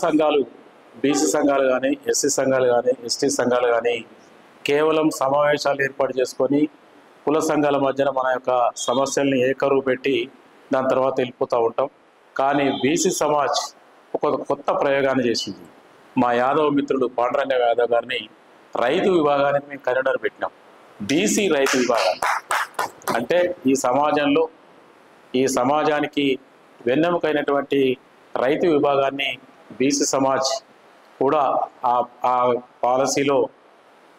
సంఘాలు, బీసీ సంఘాలు కానీ, ఎస్సీ సంఘాలు కానీ, ఎస్టీ సంఘాలు కానీ కేవలం సమావేశాలు ఏర్పాటు చేసుకొని కుల సంఘాల మధ్యన మన యొక్క సమస్యల్ని ఏకరువు పెట్టి దాని తర్వాత వెళ్ళిపోతూ ఉంటాం. కానీ బీసీ సమాజ్ ఒక కొత్త ప్రయోగాన్ని చేసింది. మా యాదవ్ మిత్రుడు పాండురంగ యాదవ్ గారిని రైతు విభాగానికి మేము కన్వీనర్ పెట్టినాం. బీసీ రైతు విభాగాన్ని అంటే ఈ సమాజానికి వెన్నెముకైనటువంటి రైతు విభాగాన్ని బీసీ సమాజ్ కూడా ఆ పాలసీలో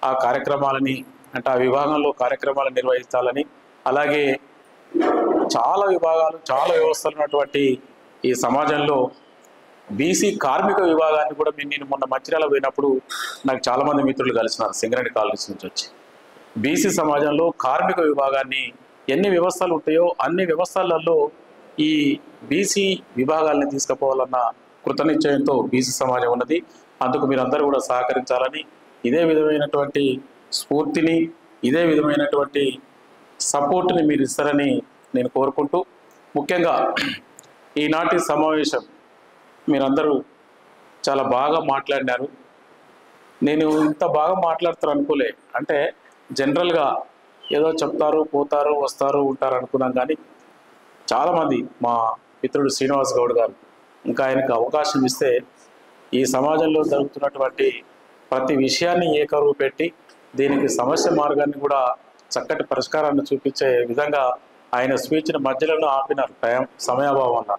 ఆ కార్యక్రమాలని అంటే ఆ విభాగంలో కార్యక్రమాలను నిర్వహించాలని, అలాగే చాలా విభాగాలు చాలా వ్యవస్థలు ఉన్నటువంటి ఈ సమాజంలో బీసీ కార్మిక విభాగాన్ని కూడా నేను మొన్న మంచిర్యాల పోయినప్పుడు నాకు చాలామంది మిత్రులు కలిసినారు సింగరేణి కాలేజ్ నుంచి వచ్చి. బీసీ సమాజంలో కార్మిక విభాగాన్ని ఎన్ని వ్యవస్థలు ఉంటాయో అన్ని వ్యవస్థలలో ఈ బీసీ విభాగాల్ని తీసుకుపోవాలన్న కృతనిశ్చయంతో బీసీ సమాజం ఉన్నది. అందుకు మీరందరూ కూడా సహకరించాలని, ఇదే విధమైనటువంటి స్ఫూర్తిని, ఇదే విధమైనటువంటి సపోర్ట్ని మీరు ఇస్తారని నేను కోరుకుంటూ, ముఖ్యంగా ఈనాటి సమావేశం మీరందరూ చాలా బాగా మాట్లాడినారు. నేను ఇంత బాగా మాట్లాడతారు అనుకోలే. అంటే జనరల్గా ఏదో చెప్తారు, పోతారు, వస్తారు, ఉంటారు అనుకున్నాం. కానీ చాలామంది మా మిత్రుడు శ్రీనివాస్ గౌడ్ గారు ఇంకా ఆయనకు అవకాశం ఇస్తే ఈ సమాజంలో జరుగుతున్నటువంటి ప్రతి విషయాన్ని ఏకరువు పెట్టి దీనికి సమస్య మార్గాన్ని కూడా చక్కటి పరిష్కారాన్ని చూపించే విధంగా ఆయన స్పీచ్ని మధ్యలో ఆపినారు సమయాభావం వల్ల.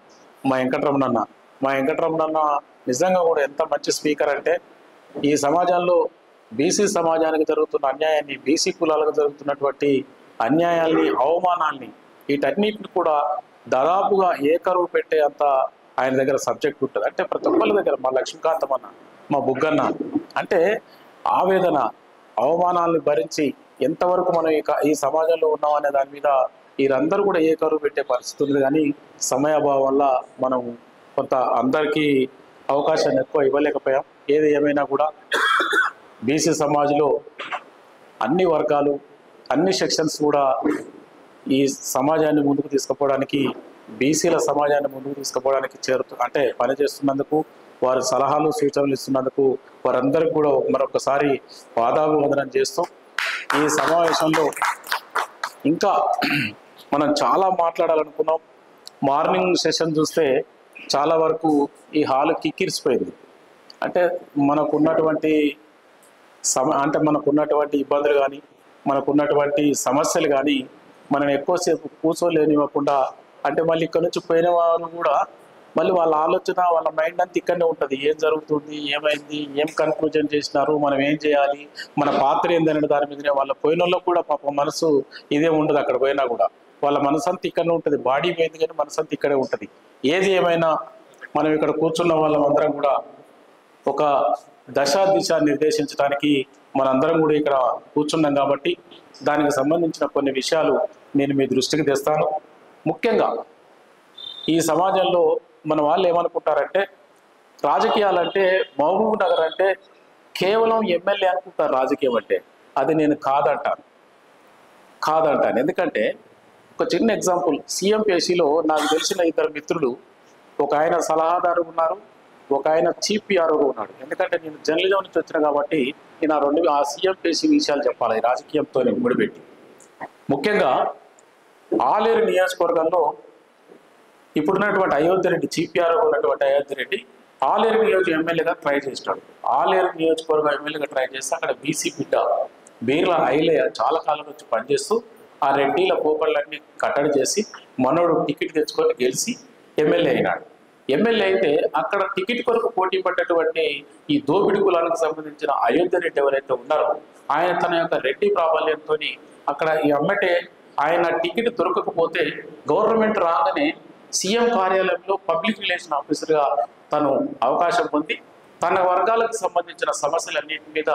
మా వెంకటరమణ నిజంగా కూడా ఎంత మంచి స్పీకర్ అంటే ఈ సమాజంలో బీసీ సమాజానికి జరుగుతున్న అన్యాయాన్ని, బీసీ కులాలకు జరుగుతున్నటువంటి అన్యాయాల్ని, అవమానాల్ని, వీటన్నిటిని కూడా దాదాపుగా ఏకరువు పెట్టే అంత ఆయన దగ్గర సబ్జెక్ట్ ఉంటుంది. అంటే ప్రతి ఒక్కరి దగ్గర మా లక్ష్మీకాంతం అన్న, మా బుగ్గన్న అంటే ఆవేదన, అవమానాలను భరించి ఎంతవరకు మనం ఈ సమాజంలో ఉన్నాం అనే దాని మీద వీరందరూ కూడా ఏకరువు పెట్టే పరిస్థితి ఉంది. కానీ సమయాభావం వల్ల మనం కొంత అందరికీ అవకాశాన్ని ఎక్కువ ఇవ్వలేకపోయాం. ఏది ఏమైనా కూడా బీసీ సమాజ్లో అన్ని వర్గాలు, అన్ని సెక్షన్స్ కూడా ఈ సమాజాన్ని ముందుకు తీసుకుపోవడానికి, బీసీల సమాజాన్ని ముందుకు తీసుకుపోవడానికి పనిచేస్తున్నందుకు, వారి సలహాలు సూచనలు ఇస్తున్నందుకు వారందరికీ కూడా మరొకసారి పాదాభివందనం చేస్తూ, ఈ సమావేశంలో ఇంకా మనం చాలా మాట్లాడాలనుకున్నాం. మార్నింగ్ సెషన్ చూస్తే చాలా వరకు ఈ హాల్ కిక్కిరిసిపోయింది. అంటే మనకున్నటువంటి ఇబ్బందులు కానీ, మనకున్నటువంటి సమస్యలు కానీ మనం ఎక్కువసేపు కూర్చోలేనివ్వకుండా, అంటే మళ్ళీ ఇక్కడ నుంచి పోయిన వాళ్ళు కూడా మళ్ళీ వాళ్ళ ఆలోచన, వాళ్ళ మైండ్ అంతా ఇక్కడనే ఉంటుంది. ఏం జరుగుతుంది, ఏమైంది, ఏం కన్క్లూజన్ చేసినారు, మనం ఏం చేయాలి, మన పాత్ర ఏందనే దాని మీదనే వాళ్ళ పోయిన వాళ్ళకు కూడా పాపం మనసు ఇదే ఉండదు. అక్కడ పోయినా కూడా వాళ్ళ మనసు అంతా ఇక్కడనే ఉంటుంది. బాడీ పోయింది కానీ మనసు అంతా ఇక్కడే ఉంటుంది. ఏది ఏమైనా మనం ఇక్కడ కూర్చున్న వాళ్ళందరం కూడా ఒక దిశ నిర్దేశించడానికి మనందరం కూడా ఇక్కడ కూర్చున్నాం. కాబట్టి దానికి సంబంధించిన కొన్ని విషయాలు నేను మీ దృష్టికి తెస్తాను. ముఖ్యంగా ఈ సమాజంలో మన వాళ్ళు ఏమనుకుంటారంటే, రాజకీయాలంటే మహబూబ్ నగర్ అంటే కేవలం ఎమ్మెల్యే అనుకుంటారు రాజకీయం అంటే. అది నేను కాదంటాను. ఎందుకంటే ఒక చిన్న ఎగ్జాంపుల్, సీఎంపీఎస్సీలో నాకు తెలిసిన ఇద్దరు మిత్రులు, ఒక ఆయన సలహాదారు ఉన్నారు, ఒక ఆయన చీఫ్ పిఆర్ఓ ఉన్నాడు. ఎందుకంటే నేను జర్నలిజం నుంచి వచ్చిన కాబట్టి నేను ఆ సీఎంపీఎస్సీ విషయాలు చెప్పాలి రాజకీయంతో ముడిపెట్టి. ముఖ్యంగా ఆలేరు నియోజకవర్గంలో ఇప్పుడున్నటువంటి అయోధ్య రెడ్డి, చీఫ్ పిఆర్ఓ ఉన్నటువంటి అయోధ్య రెడ్డి ఆలేరు నియోజక ఎమ్మెల్యేగా ట్రై చేసినాడు. ఆలేరు నియోజకవర్గం ఎమ్మెల్యేగా ట్రై చేస్తే అక్కడ బీసీ బిడ్డ బీర్ల ఐలయ్య చాలా కాలం నుంచి పనిచేస్తూ ఆ రెడ్డిల పోకళ్ళన్నీ కట్టడి చేసి మనోడు టికెట్ తెచ్చుకొని గెలిచి ఎమ్మెల్యే అయినాడు. ఎమ్మెల్యే అయితే అక్కడ టికెట్ కొరకు పోటీ పడ్డటువంటి ఈ దోపిడి కులానికి సంబంధించిన అయోధ్య రెడ్డి ఎవరైతే ఉన్నారో ఆయన తన యొక్క రెడ్డి ప్రాబల్యంతో అక్కడ ఈ అమ్మటే ఆయన టికెట్ దొరకకపోతే గవర్నమెంట్ రాగానే సీఎం కార్యాలయంలో పబ్లిక్ రిలేషన్ ఆఫీసర్గా తను అవకాశం పొంది తన వర్గాలకు సంబంధించిన సమస్యలన్నింటి మీద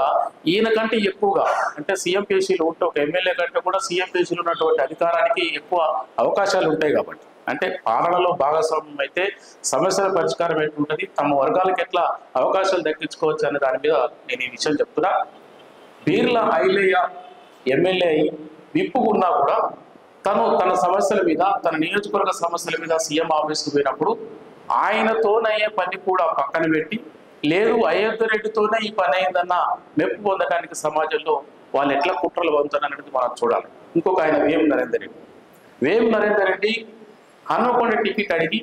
ఈయనకంటే ఎక్కువగా, అంటే సీఎంపీఎస్సీలో ఉంటే ఒక ఎమ్మెల్యే కంటే కూడా సీఎంపీఎస్సీలో ఉన్నటువంటి అధికారానికి ఎక్కువ అవకాశాలు ఉంటాయి. కాబట్టి అంటే పాలనలో భాగస్వామ్యం అయితే సమస్యల పరిష్కారం ఎట్లుంటుంది, తమ వర్గాలకు ఎట్లా అవకాశాలు దక్కించుకోవచ్చు అనే దాని మీద నేను ఈ విషయం చెప్తున్నా. బీర్ల ఐలయ్య ఎమ్మెల్యే అయి విప్పుకున్నా కూడా తన సమస్యల మీద, తన నియోజకవర్గ సమస్యల మీద సీఎం ఆఫీస్కి పోయినప్పుడు ఆయనతోనయ్యే పని కూడా పక్కన పెట్టి లేదు అయోధ్య రెడ్డితోనే ఈ పని అయిందన్న మెప్పు పొందడానికి సమాజంలో వాళ్ళు ఎట్లా కుట్రలు పొందుతారనేది మనం చూడాలి. ఇంకొక ఆయన వేం నరేందర్ రెడ్డి హన్మకొండ టికెట్ అడిగి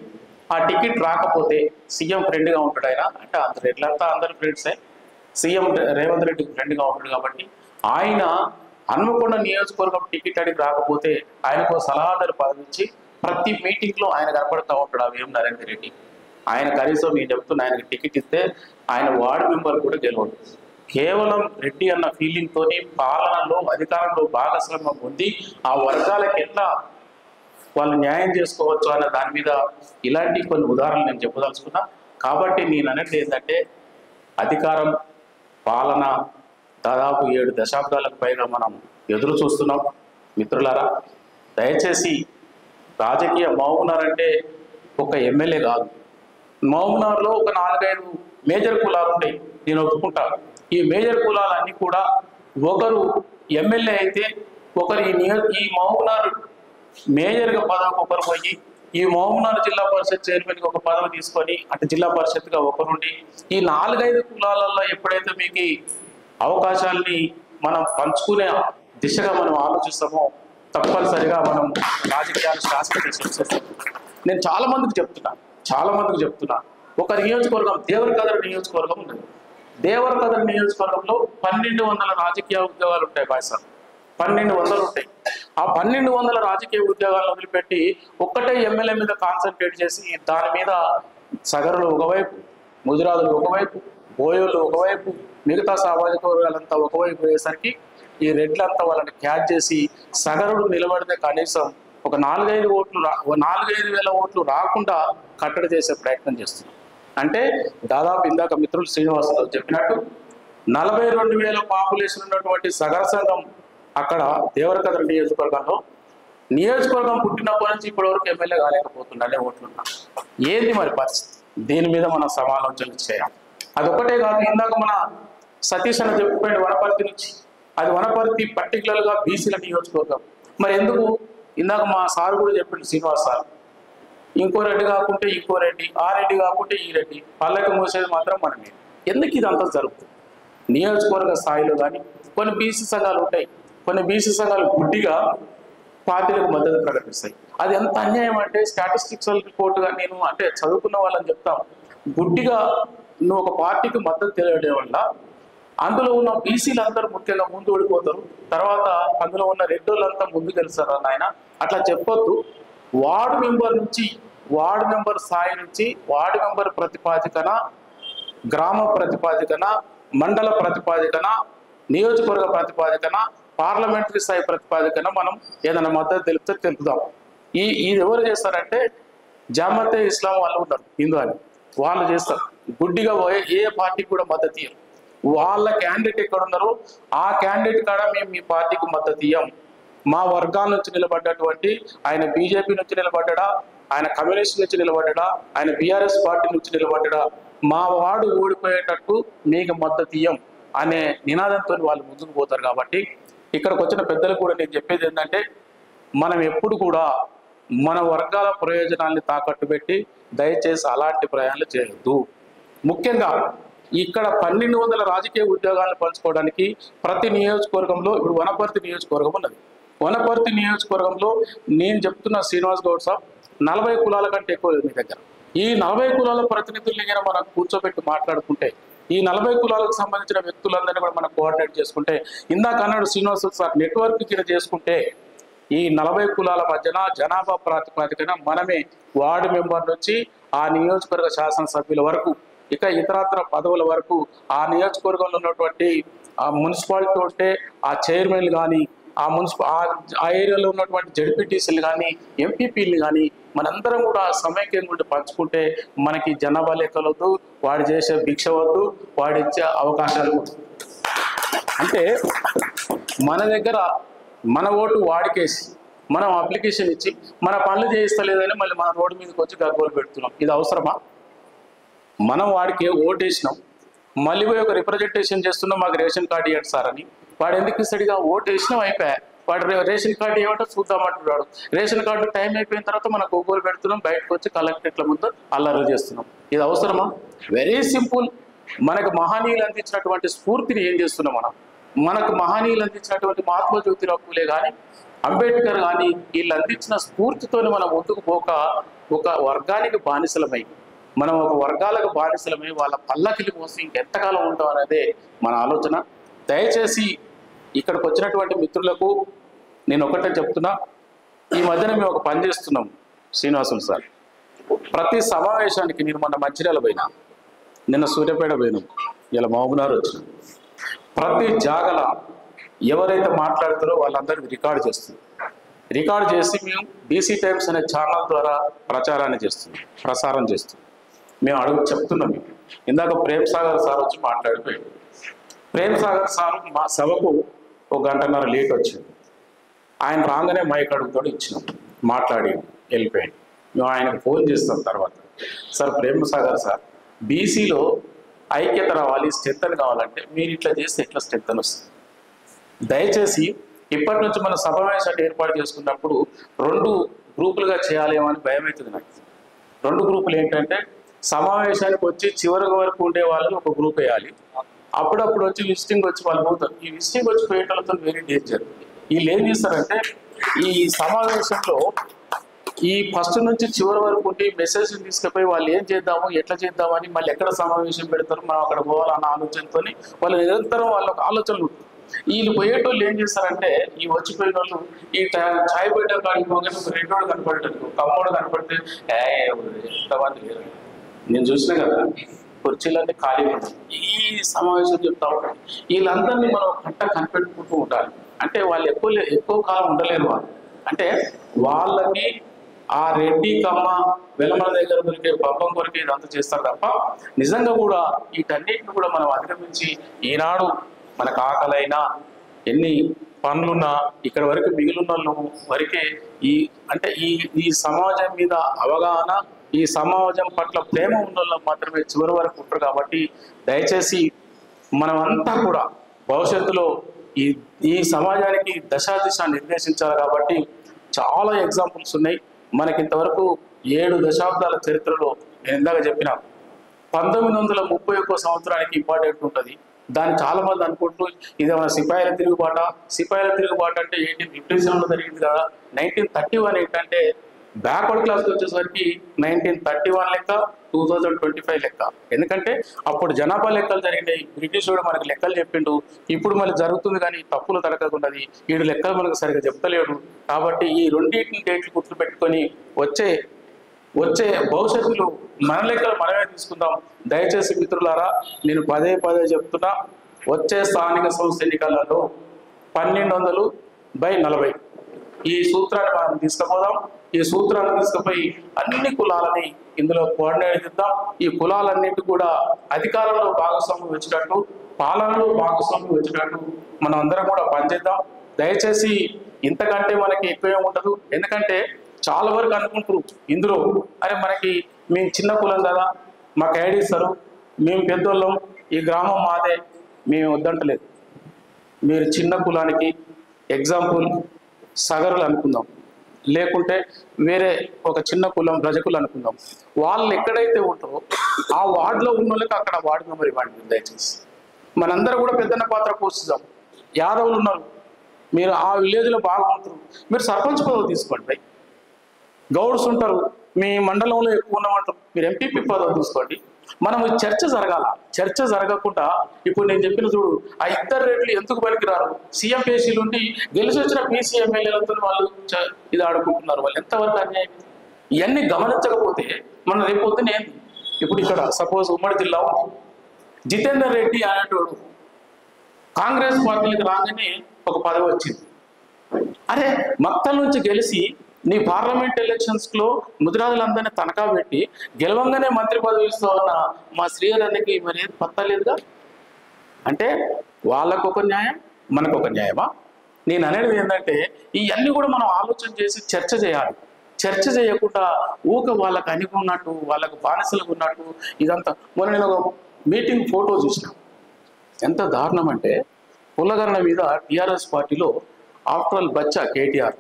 ఆ టికెట్ రాకపోతే సీఎం ఫ్రెండ్గా ఉంటాడు ఆయన, అంటే రెడ్లంతా అందరు ఫ్రెండ్సే, సీఎం రేవంత్ రెడ్డికి ఫ్రెండ్గా ఉంటాడు కాబట్టి ఆయన హన్మకొండ నియోజకవర్గం టికెట్ అడిగి రాకపోతే ఆయనకు సలహాదారు పదవించి ప్రతి మీటింగ్లో ఆయన కనపడుతూ ఉంటాడు ఆ వేం నరేందర్ రెడ్డి. ఆయన కనీసం నేను చెప్తున్నా, ఆయనకి టికెట్ ఇస్తే ఆయన వార్డు మెంబర్ కూడా గెలవడు. కేవలం రెడ్డి అన్న ఫీలింగ్తోని పాలనలో అధికారంలో భాగస్వామ్యం పొంది ఆ వర్గాలకు ఎట్లా వాళ్ళు న్యాయం చేసుకోవచ్చు అన్న దాని మీద ఇలాంటి కొన్ని ఉదాహరణలు నేను చెప్పదలుచుకున్నా. కాబట్టి నేను అనేది ఏంటంటే అధికారం పాలన దాదాపు 7 దశాబ్దాలకు పైగా మనం ఎదురు చూస్తున్నాం. మిత్రులారా, దయచేసి రాజకీయ మహబూబ్నగర్ ఒక ఎమ్మెల్యే కాదు, మహబూబ్నగర్లో ఒక 4-5 మేజర్ కులాలు ఉంటాయి, నేను ఒప్పుకుంటాను. ఈ మేజర్ కులాలన్నీ కూడా ఒకరు ఎమ్మెల్యే అయితే ఒకరు ఈ మహబూబ్నగర్ మేజర్గా పదవికి ఒకరు పోయి, ఈ మహబూబ్నగర్ జిల్లా పరిషత్ చైర్మన్కి ఒక పదవి తీసుకొని అంటే జిల్లా పరిషత్గా ఒకరుండి, ఈ 4-5 కులాలలో ఎప్పుడైతే మీకు అవకాశాలని మనం పంచుకునే దిశగా మనం ఆలోచిస్తామో తప్పనిసరిగా మనం రాజకీయాలు శాశ్వత. నేను చాలా మందికి చెప్తున్నా ఒక నియోజకవర్గం దేవరకద్ర నియోజకవర్గం ఉంది. దేవరకద్ర నియోజకవర్గంలో 1200 రాజకీయ ఉద్యోగాలు ఉంటాయి బాయ్స, 1200 ఉంటాయి. ఆ 1200 రాజకీయ ఉద్యోగాలను వదిలిపెట్టి ఒక్కటే ఎమ్మెల్యే మీద కాన్సన్ట్రేట్ చేసి దాని మీద సగరులు ఒకవైపు, ముదిరాజులు ఒకవైపు, బోయోళ్ళు ఒకవైపు, మిగతా సామాజిక వర్గాలంతా ఒకవైపు పోయేసరికి ఈ రెడ్లంతా వాళ్ళని క్యాచ్ చేసి సగరుడు నిలబడితే కనీసం ఒక 4-5 ఓట్లు రాకుండా కట్టడి చేసే ప్రయత్నం చేస్తున్నాం. అంటే దాదాపు ఇందాక మిత్రులు శ్రీనివాసరావు చెప్పినట్టు 42,000 పాపులేషన్ ఉన్నటువంటి సగర సంఘం అక్కడ దేవరకద్ర నియోజకవర్గం పుట్టినప్పటి నుంచి ఇప్పటివరకు ఎమ్మెల్యే కాలేకపోతుండే ఓట్లున్నా. ఏంది మరి పరిస్థితి? దీని మీద మనం సమాలోచన చేయాలి. అదొకటే కాదు, ఇందాక మన సతీష్ అన్న చెప్పుకోండి వనపర్తి నుంచి, అది వనపర్తి పర్టికులర్గా బీసీల నియోజకవర్గం. మరి ఎందుకు? ఇందాక మా సార్ కూడా చెప్పిండు, శ్రీనివాస్ సార్, ఇంకో రెడ్డి కాకుంటే ఇంకో రెడ్డి, ఆ రెడ్డి కాకుంటే ఈ రెడ్డి, పల్లెకి మోసేది మాత్రం మనమే. ఎందుకు ఇదంతా జరుగుతుంది? నియోజకవర్గ స్థాయిలో కానీ కొన్ని బీసీ సంఘాలు ఉంటాయి, కొన్ని బీసీ సంఘాలు గుడ్డిగా పార్టీలకు మద్దతు ప్రకటిస్తాయి. అది ఎంత అన్యాయం అంటే స్టాటిస్టిక్సల్ రిపోర్ట్గా నేను అంటే చదువుకున్న వాళ్ళని చెప్తాం, గుడ్డిగా నువ్వు ఒక పార్టీకి మద్దతు తెలియడం వల్ల అందులో ఉన్న బీసీలు అందరూ ముఖ్యంగా ముందు ఓడిపోతారు, తర్వాత అందులో ఉన్న రెడ్డోళ్ళంతా ముందు గెలుస్తారు అన్న ఆయన. అట్లా చెప్పొద్దు. వార్డు మెంబర్ స్థాయి నుంచి వార్డు మెంబర్ ప్రతిపాదికన, గ్రామ ప్రతిపాదికన, మండల ప్రతిపాదికన, నియోజకవర్గ ప్రతిపాదికన, పార్లమెంటరీ స్థాయి ప్రతిపాదికన మనం ఏదైనా మద్దతు తెలిపితే తెలుపుదాం. ఇది ఎవరు చేస్తారంటే జామతే ఇస్లాం వాళ్ళు ఉన్నారు, హిందూ అని, వాళ్ళు చేస్తారు. గుడ్డిగా ఏ పార్టీకి కూడా మద్దతు ఇయ్యరు. వాళ్ళ క్యాండిడేట్ ఎక్కడ ఉన్నారో ఆ క్యాండిడేట్ కాడ మేము మీ పార్టీకి మద్దతు ఇయ్యం. మా వర్గాల నుంచి నిలబడ్డటువంటి ఆయన బీజేపీ నుంచి నిలబడ్డా, ఆయన కమ్యూనిస్ట్ నుంచి నిలబడ్డా, ఆయన బీఆర్ఎస్ పార్టీ నుంచి నిలబడ్డా, మా వాడు ఓడిపోయేటట్టు మీకు మద్దతు ఇయ్యం అనే నినాదంతో వాళ్ళు ముందుకు పోతారు. కాబట్టి ఇక్కడికి వచ్చిన పెద్దలకు కూడా నేను చెప్పేది ఏంటంటే మనం ఎప్పుడు కూడా మన వర్గాల ప్రయోజనాల్ని తాకట్టు పెట్టి దయచేసి అలాంటి ప్రయాణాలు చేయొద్దు. ముఖ్యంగా ఇక్కడ 1200 రాజకీయ ఉద్యోగాలను పంచుకోవడానికి ప్రతి నియోజకవర్గంలో ఇప్పుడు వనపర్తి నియోజకవర్గం ఉన్నది. వనపర్తి నియోజకవర్గంలో నేను చెప్తున్న శ్రీనివాస్ గౌడ్ సాబ్ 40 కులాల కంటే ఎక్కువ మీ దగ్గర. ఈ 40 కులాల ప్రతినిధుల్ని కూడా మనం కూర్చోబెట్టి మాట్లాడుకుంటే, ఈ 40 కులాలకు సంబంధించిన వ్యక్తులందరినీ కూడా మనం కోఆర్డినేట్ చేసుకుంటే, ఇందాక అన్నాడు శ్రీనివాస్ సార్ నెట్వర్క్ కింద చేసుకుంటే ఈ 40 కులాల మధ్యన జనాభా ప్రాతిపదికన మనమే వార్డు మెంబర్ నుంచి ఆ నియోజకవర్గ శాసనసభ్యుల వరకు ఇక ఇతరత్ర పదవుల వరకు ఆ నియోజకవర్గంలో ఉన్నటువంటి ఆ మున్సిపాలిటీ ఉంటే ఆ చైర్మన్లు కానీ ఆ ఏరియాలో ఉన్నటువంటి జడ్పీటీసీలు కానీ ఎంపీపీలు కానీ మనందరం కూడా సమైక్యంగా ఉండి పంచుకుంటే మనకి జనాభా లెక్కలు వద్దు, వాడు చేసే భిక్ష వద్దు, వాడిచ్చే అవకాశాలు వద్దు. అంటే మన దగ్గర మన ఓటు వాడికేసి మనం అప్లికేషన్ ఇచ్చి మన పనులు చేయిస్తలేదని మళ్ళీ మన రోడ్డు మీదకి వచ్చి గగ్గోలు పెడుతున్నాం. ఇది అవసరమా? మనం వాడికి ఓటు వేసినాం, మళ్ళీ పోయి ఒక రిప్రజెంటేషన్ చేస్తున్నాం, మాకు రేషన్ కార్డు ఇవ్వండి సార్ అని. వాడు ఎందుకు ఇస్తాడుగా? ఓటు వేసినాం, అయిపోయా. వాడు రేషన్ కార్డు ఏమంటే చూద్దామంటున్నాడు. రేషన్ కార్డు టైం అయిపోయిన తర్వాత మనం గోగోలు పెడుతున్నాం, బయటకు వచ్చి కలెక్టరేట్ల ముందు అల్లర్లు చేస్తున్నాం. ఇది అవసరమా? Very simple. మనకు మహనీయులు అందించినటువంటి స్ఫూర్తిని ఏం చేస్తున్నాం మనం? మనకు మహనీయులు అందించినటువంటి మహాత్మా జ్యోతిరావు పూలే కానీ, అంబేద్కర్ కానీ, వీళ్ళు అందించిన స్ఫూర్తితోనే మనం ముందుకు పోక ఒక వర్గానికి బానిసలమై, మనం ఒక వర్గాలకు బానిసలమై వాళ్ళ పల్లకిలి మోసి ఇంకెంతకాలం ఉంటాం అనేదే మన ఆలోచన. దయచేసి ఇక్కడికి వచ్చినటువంటి మిత్రులకు నేను ఒకటే చెప్తున్నా, ఈ మధ్యన మేము ఒక పని చేస్తున్నాం శ్రీనివాసులు సార్. ప్రతి సమావేశానికి నేను మొన్న మంచిర్యాల పోయినా, నిన్న సూర్యాపేట పోయినాం, ఇలా మహబూబ్నగర్ వచ్చినాం. ప్రతి జాగల ఎవరైతే మాట్లాడుతారో వాళ్ళందరికీ రికార్డు చేస్తుంది. రికార్డు చేసి మేము బీసీ టైమ్స్ అనే ఛానల్ ద్వారా ప్రసారం చేస్తున్నాం. మేము చెప్తున్నాం. ఇందాక ప్రేమ్ సాగర్ సార్ వచ్చి మాట్లాడిపోయాడు. ప్రేమ్ సాగర్ సార్ మా సభకు 1 గంటన్నర లేట్ వచ్చింది. ఆయన రాగానే మైక్ అడుగుతో ఇచ్చినాం, మాట్లాడి వెళ్ళిపోయాడు. మేము ఆయనకు ఫోన్ చేస్తాం తర్వాత, సార్ ప్రేమ్ సాగర్ సార్, బీసీలో ఐక్యత రావాలి, స్ట్రెంత్ కావాలంటే మీరు ఇట్లా చేస్తే ఎట్లా స్ట్రెంత్ వస్తుంది? దయచేసి ఇప్పటి నుంచి మన సమావేశాన్ని ఏర్పాటు చేసుకున్నప్పుడు 2 గ్రూపులుగా చేయాలేమో అని భయం అవుతుంది నాకు. 2 గ్రూపులు ఏంటంటే, సమావేశానికి వచ్చి చివరి వరకు ఉండే వాళ్ళు ఒక గ్రూప్ వేయాలి, అప్పుడప్పుడు వచ్చి విజిటింగ్ వచ్చి వాళ్ళు పోతారు. ఈ విజిటింగ్ వచ్చి పోయేటోళ్ళతో వెరీ డేంజర్. వీళ్ళు ఏం చేస్తారంటే, ఈ సమావేశంలో ఈ ఫస్ట్ నుంచి చివరి వరకు ఉండి మెసేజ్ తీసుకుపోయి వాళ్ళు ఏం చేద్దాము, ఎట్లా చేద్దామని, మళ్ళీ ఎక్కడ సమావేశం పెడతారు, మనం అక్కడ పోవాలన్న ఆలోచనతో వాళ్ళు నిరంతరం వాళ్ళ ఆలోచనలు. వీళ్ళు పోయేటోళ్ళు ఏం చేస్తారంటే, ఈ వచ్చిపోయిన వాళ్ళు ఈ ఛాయ్ పెట్టే కాడికి పోగానే 2 వాడు కనపడేటట్టు, కమ్మోడు కనపడితే ఎంతమంది లేరు. నేను చూసినా కదా, కుర్చీలన్నీ ఖాళీగా ఉంటాయి. ఈ సమావేశం చెప్తా ఉంటారు. వీళ్ళందరినీ మనం కనిపెట్టుకుంటూ ఉండాలి. అంటే వాళ్ళు ఎక్కువ కాలం ఉండలేరు. వాళ్ళు అంటే వాళ్ళకి ఆ రెడ్డి కమ్మ వెలమల దగ్గర దొరికే పబ్బం కొరికే ఇదంతా చేస్తారు తప్ప, నిజంగా కూడా వీటన్నిటిని కూడా మనం అధిగమించి ఈనాడు మనకు ఆకలైనా ఎన్ని పనులున్నా ఇక్కడ వరకు మిగిలిన వరకే ఈ సమాజం మీద అవగాహన, ఈ సమాజం పట్ల ప్రేమ ఉన్న వాళ్ళు మాత్రమే చివరి వరకు ఉంటారు. కాబట్టి దయచేసి మనమంతా కూడా భవిష్యత్తులో ఈ సమాజానికి దశ నిర్దేశించాలి. కాబట్టి చాలా ఎగ్జాంపుల్స్ ఉన్నాయి. మనకి ఇంతవరకు 7 దశాబ్దాల చరిత్రలో నేను ఇందాక చెప్పిన 1931 సంవత్సరానికి ఇంపార్టెంట్ ఉంటుంది. దాన్ని చాలా మంది అనుకుంటూ ఇదేమైనా సిపాయిల తిరుగుబాట అంటే 1857లో జరిగింది కదా. 1931 ఏంటంటే బ్యాక్వర్డ్ క్లాస్కి వచ్చేసరికి 1931 లెక్క, 2025 లెక్క. ఎందుకంటే అప్పుడు జనాభా లెక్కలు జరిగినాయి, బ్రిటిష్ కూడా మనకు లెక్కలు చెప్పిండు. ఇప్పుడు మళ్ళీ జరుగుతుంది కానీ తప్పులు తడకకున్నది, వీడు లెక్కలు మనకు సరిగా చెప్తలేడు. కాబట్టి ఈ 2 డేట్లు గుర్తు పెట్టుకొని వచ్చే భవిష్యత్తులో మన లెక్కలు మనమే తీసుకుందాం. దయచేసి మిత్రులారా, నేను పదే చెప్తున్నా, వచ్చే స్థానిక సంస్థ ఎన్నికలలో 1200/40 ఈ సూత్రాన్ని మనం తీసుకుపోదాం. ఈ సూత్రాన్ని తీసుకుపోయి అన్ని కులాలని ఇందులో కోఆర్డినేట్ చేద్దాం. ఈ కులాలన్నిటి కూడా అధికారంలో భాగస్వామ్యం వచ్చేటట్టు, పాలనలో భాగస్వామ్యం వచ్చేటట్టు మనం అందరం కూడా పనిచేద్దాం. దయచేసి ఇంతకంటే మనకి ఎక్కువ ఉండదు. ఎందుకంటే చాలా వరకు అనుకుంటారు ఇందులో, అరే మేము చిన్న కులం కదా, మాకు ఐడి ఇస్తారు, మేము పెద్దోళ్ళం, ఈ గ్రామం మాదే, మేము వద్దంటలేదు. మీరు చిన్న కులానికి ఎగ్జాంపుల్ సగరులు అనుకుందాం, లేకుంటే వేరే ఒక చిన్న కులం రజకులు అనుకుందాం. వాళ్ళు ఎక్కడైతే ఉంటారో ఆ వార్డులో ఉన్న వాళ్ళకి అక్కడ వార్డు మెంబర్ ఇవ్వండి. దయచేసి మనందరూ కూడా పెద్దన్న పాత్ర పోషిద్దాం. యాదవులు ఉన్నారు, మీరు ఆ విలేజ్లో బాగా ఉంటారు, మీరు సర్పంచ్ పదవి తీసుకోండి. గౌడ్స్ ఉంటారు, మీ మండలంలో ఎక్కువ ఉన్నమంటారు, మీరు ఎంపీపీ పదవి తీసుకోండి. మనం చర్చ జరగకుండా ఇప్పుడు నేను చెప్పిన చూడు, ఆ 2 రేట్లు ఎందుకు పనికిరారు? సీఎం పేసీలు ఉండి గెలిచి వచ్చిన పీసీ ఎమ్మెల్యేలతో వాళ్ళు ఇది ఆడుకుంటున్నారు. వాళ్ళు ఎంతవరకు అన్యాయం? ఇవన్నీ గమనించకపోతే మనం రేపొద్దునే ఇప్పుడు ఇక్కడ సపోజ్ ఉమ్మడి జిల్లా జితేందర్ రెడ్డి అనేటోడు కాంగ్రెస్ పార్టీలకు రాగానే ఒక పదవి వచ్చింది. అరే మక్తల్ నుంచి గెలిచి నీ పార్లమెంట్ ఎలక్షన్స్లో ముదిరాజులందరినీ తనఖా పెట్టి గెలవంగానే మంత్రి పదవి ఇస్తూ ఉన్న మా శ్రీహరికి మరి ఏది పత్తలేదుగా. అంటే వాళ్ళకు ఒక న్యాయం, మనకు ఒక న్యాయమా? నేను అనేది ఏంటంటే ఇవన్నీ కూడా మనం ఆలోచన చేసి చర్చ చేయాలి. చర్చ చేయకుండా వాళ్ళకు అనుకున్నట్టు, వాళ్ళకు బానిసలుగా ఉన్నట్టు ఇదంతా. మొన్న నేను ఒక మీటింగ్ ఫోటో చూసిన, ఎంత దారుణం అంటే పుల్లగరణ మీద టీఆర్ఎస్ పార్టీలో ఆఫ్టర్ ఆల్ బచ్చా కేటీఆర్,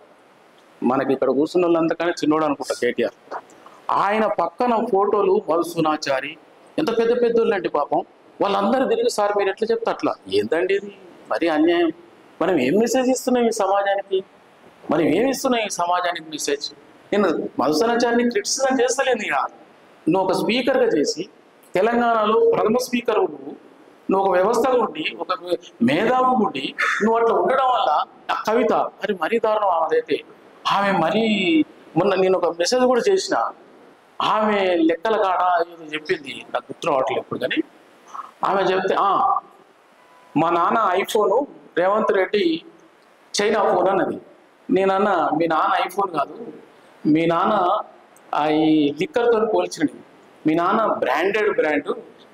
మనకి ఇక్కడ కూర్చున్న వాళ్ళంతకనే చిన్నోడు అనుకుంటా కేటీఆర్, ఆయన పక్కన ఫోటోలు మధుసూనాచారి, ఎంత పెద్దోళ్ళు అంటే పాపం వాళ్ళందరూ తిరిగి సార్ మీరు ఎట్లా చెప్తే అట్లా. ఏంటండి ఇది మరీ అన్యాయం. మనం ఏం మెసేజ్ ఇస్తున్నాం ఈ సమాజానికి? మనం ఏమి ఇస్తున్నాం ఈ సమాజానికి మెసేజ్? నేను మధుసూదనాచార్యని క్రిటిసిజం చేస్తలేను. ఇక నువ్వు ఒక స్పీకర్గా చేసి తెలంగాణలో ప్రథమ స్పీకర్ నువ్వు ఒక వ్యవస్థగా ఉండి ఒక మేధావి ఉండి నువ్వు అట్లా ఉండడం వల్ల ఆ కవిత అది మరీ దారుణం. అదైతే ఆమె మరీ మొన్న నేను ఒక మెసేజ్ కూడా చేసిన, ఆమె లెక్కల కాడ ఏదో చెప్పింది, నాకు గుర్తు రావట్లేదు ఇప్పుడు. కానీ ఆమె చెప్తే మా నాన్న iPhone Revanth Reddy China phone అన్నది. నేనన్నా మీ నాన్న ఐఫోన్ కాదు, మీ నాన్న ఈ లిక్కర్తో పోల్చినది. మీ నాన్న బ్రాండ్,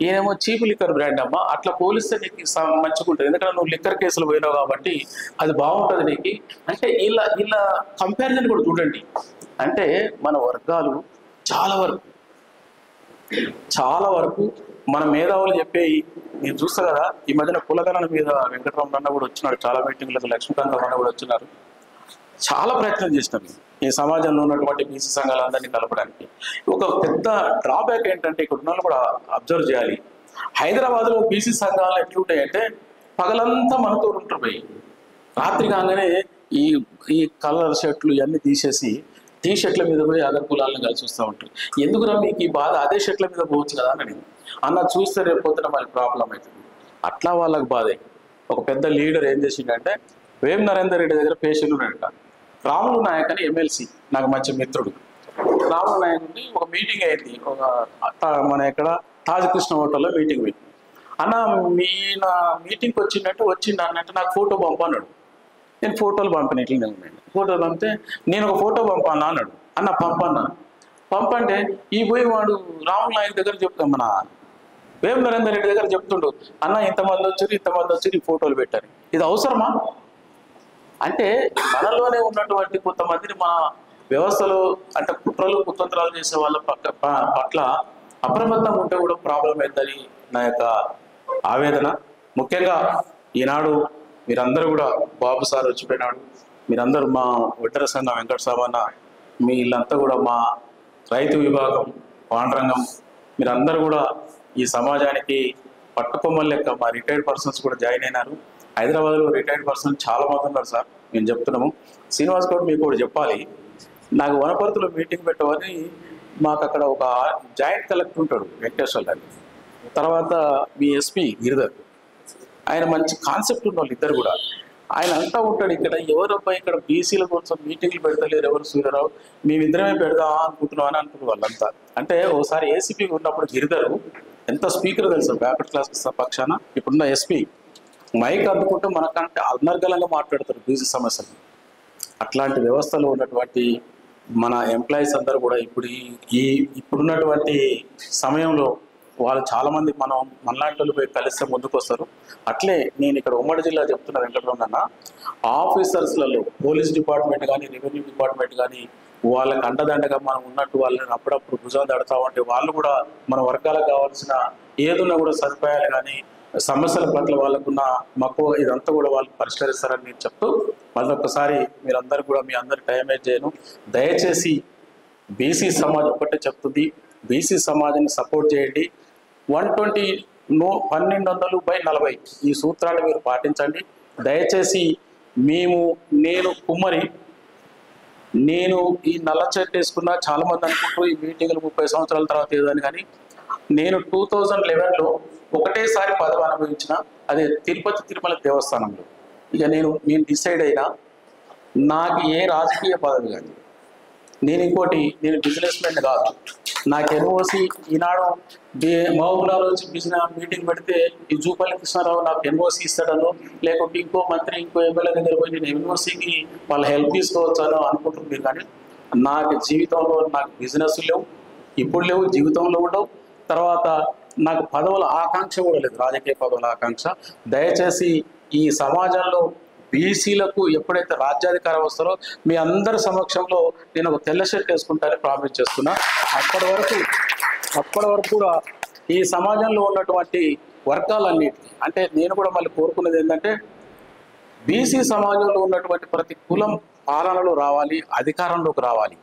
ఈయనేమో చీప్ లిక్కర్ బ్రాండ్ అమ్మ. అట్లా పోలిస్తే నీకు మంచుకుంటుంది, ఎందుకంటే నువ్వు లిక్కర్ కేసులు పోయినావు కాబట్టి అది బాగుంటుంది నీకు. అంటే ఇలా కంపారిజన్ కూడా చూడండి. అంటే మన వర్గాలు చాలా వరకు మన మేధావులు చెప్పేవి నేను చూస్తా కదా. ఈ మధ్యన కులగణన మీద వెంకటరామన్ అన్న కూడా వచ్చినాడు చాలా మీటింగ్లకు, లక్ష్మీకాంత్ అన్న కూడా వచ్చినారు. చాలా ప్రయత్నం చేసినాం ఈ సమాజంలో ఉన్నటువంటి బీసీ సంఘాలందరినీ కలపడానికి. ఒక పెద్ద డ్రాబ్యాక్ ఏంటంటే ఇక్కడ ఉన్న కూడా అబ్జర్వ్ చేయాలి. హైదరాబాద్లో బీసీ సంఘాలు ఎట్లుంటాయంటే పగలంతా మనతో ఉంటారు పోయి, రాత్రి కాగానే ఈ కలర్ షర్ట్లు ఇవన్నీ తీసేసి టీ షర్ట్ల మీద పోయి అదర్ కులాలను కలిసి వస్తూ ఉంటారు. ఎందుకురా మీకు ఈ బాధ, అదే షర్ట్ల మీద పోవచ్చు కదా అని అన్న చూస్తే రేపు పొద్దున మరి ప్రాబ్లం అవుతుంది. అట్లా వాళ్ళకి బాధే. ఒక పెద్ద లీడర్ ఏం చేసిండంటే వేం నరేందర్ రెడ్డి దగ్గర పేషెంట్ ఉన్నాడట. రాములు నాయక్ అని ఎమ్మెల్సీ నాకు మంచి మిత్రుడు. రాములు నాయక్ నుండి ఒక మీటింగ్ అయింది, మన ఇక్కడ తాజ్ కృష్ణ హోటల్లో మీటింగ్ పెట్టి. అన్న నా మీటింగ్కి వచ్చిండు అన్నట్టు నాకు ఫోటో పంపన్నాడు. నేను ఫోటోలు పంపిన ఇట్లనే ఉన్నాయండి. ఫోటోలు పంపితే నేను ఒక ఫోటో పంపాను అన్నాడు. అన్న పంపంటే ఈ పోయి వాడు రాములు నాయక్ దగ్గర చెప్తాం, మన వేం నరేందర్ రెడ్డి దగ్గర చెప్తుండు, అన్న ఇంతమంది వచ్చి ఈ ఫోటోలు పెట్టారు. ఇది అవసరమా? అంటే మనలోనే ఉన్నటువంటి కొంతమందిని మన వ్యవస్థలో అంటే కుట్రలు కుతంత్రాలు చేసే వాళ్ళ పట్ల అప్రమత్తంగా ఉంటే కూడా ప్రాబ్లం అవుతుందని నా యొక్క ఆవేదన. ముఖ్యంగా ఈనాడు మీరందరూ కూడా బాబు సార్ వచ్చిపోయినాడు, మీరందరూ మా ఒడ్డర సంఘం వెంకట సామన్న, మీ వీళ్ళంతా కూడా మా రైతు విభాగం పాండరంగం, మీరందరూ కూడా ఈ సమాజానికి పట్టుకొమ్మలు లెక్క మా రిటైర్డ్ పర్సన్స్ కూడా జాయిన్ అయినారు. హైదరాబాద్లో రిటైర్డ్ పర్సన్ చాలా మంది ఉన్నారు సార్, మేము చెప్తున్నాము. శ్రీనివాస్ గౌడ్ మీకు కూడా చెప్పాలి, నాకు వనపర్తిలో మీటింగ్ పెట్టమని మాకు అక్కడ ఒక జాయింట్ కలెక్టర్ ఉంటాడు వెంకటేశ్వర గారు, తర్వాత మీ ఎస్పీ గిరిధర్, ఆయన మంచి కాన్సెప్ట్ ఉన్న వాళ్ళు ఇద్దరు కూడా. ఆయన అంతా ఉంటాడు ఇక్కడ ఎవరబ్బా ఇక్కడ బీసీల కోసం మీటింగ్లు పెడతలేరు ఎవరు సూర్యరావు, మేమిద్దరమే పెడదామా అనుకుంటున్నాం అని అనుకున్న వాళ్ళంతా. అంటే ఒకసారి ఏసీపీ ఉన్నప్పుడు గిరిధరు ఎంత స్పీకర్ తెలుసు బ్యాపర్ క్లాస్ పక్షాన, ఇప్పుడున్న ఎస్పీ మైక్ అందుకుంటూ మనకంటే అనర్గళంగా మాట్లాడతారు బీసీ సమస్యలు. అట్లాంటి వ్యవస్థలో ఉన్నటువంటి మన ఎంప్లాయీస్ అందరూ కూడా ఇప్పుడున్నటువంటి సమయంలో వాళ్ళు చాలామంది మనలాంటి వాళ్ళు పోయి కలిస్తే ముందుకు వస్తారు. అట్లే నేను ఇక్కడ ఉమ్మడి జిల్లా చెప్తున్నా వెంకటరమణ అన్న, ఆఫీసర్స్లలో పోలీస్ డిపార్ట్మెంట్ కానీ రెవెన్యూ డిపార్ట్మెంట్ కానీ వాళ్ళకి అండదండగా మనం ఉన్నట్టు వాళ్ళని అప్పుడప్పుడు భుజాలు దడతా ఉంటే వాళ్ళు కూడా మన వర్గాలకు కావాల్సిన ఏదున్నా కూడా సదుపాయాలు కానీ సమస్యల పట్ల వాళ్ళకున్న మక్కువ ఇదంతా కూడా వాళ్ళు పరిష్కరిస్తారని నేను చెప్తూ మళ్ళీ ఒక్కసారి మీరందరూ కూడా మీ అందరి టైం వేస్ట్ చేయను. దయచేసి బీసీ సమాజ్ ఒకటే చెప్తుంది, బీసీ సమాజాన్ని సపోర్ట్ చేయండి. 1200/40 ఈ సూత్రాన్ని మీరు పాటించండి. దయచేసి నేను కుమ్మరి, నేను ఈ నల్ల చెట్టు వేసుకున్నా చాలామంది అనుకుంటూ ఈ మీటింగ్లు 30 సంవత్సరాల తర్వాత ఏదని, కానీ నేను 2011లో ఒకటేసారి పదవి అనుభవించిన, అదే తిరుమల దేవస్థానంలో. ఇక నేను డిసైడ్ అయినా నాకు ఏ రాజకీయ పదవి కానీ, నేను బిజినెస్ మ్యాన్ కాదు. నాకు ఎన్ఓసి ఈనాడు మహబూబ్నగర్ వచ్చి మీటింగ్ పెడితే ఈ జూపల్లి కృష్ణారావు నాకు ఎన్ఓసి ఇస్తాడనో, లేకుంటే ఇంకో మంత్రి ఇంకో ఎమ్మెల్యే దగ్గర పోయి నేను ఎన్ఓసికి వాళ్ళ హెల్ప్ తీసుకోవచ్చానో అనుకుంటుంది. కానీ నాకు జీవితంలో నాకు బిజినెస్ లేవు, ఇప్పుడు లేవు, జీవితంలో ఉండవు. తర్వాత నాకు పదవుల ఆకాంక్ష కూడా లేదు, రాజకీయ పదవుల ఆకాంక్ష. దయచేసి ఈ సమాజంలో బీసీలకు ఎప్పుడైతే రాజ్యాధికారం వస్తారో మీ అందరి సమక్షంలో నేను ఒక తెల్ల షర్ట్ వేసుకుంటానని ప్రామిస్ చేస్తున్నా. అప్పటి వరకు కూడా ఈ సమాజంలో ఉన్నటువంటి వర్గాలన్నిటికీ, అంటే నేను కూడా మళ్ళీ కోరుకునేది ఏంటంటే బీసీ సమాజంలో ఉన్నటువంటి ప్రతి కులం పాలనలో రావాలి, అధికారంలోకి రావాలి.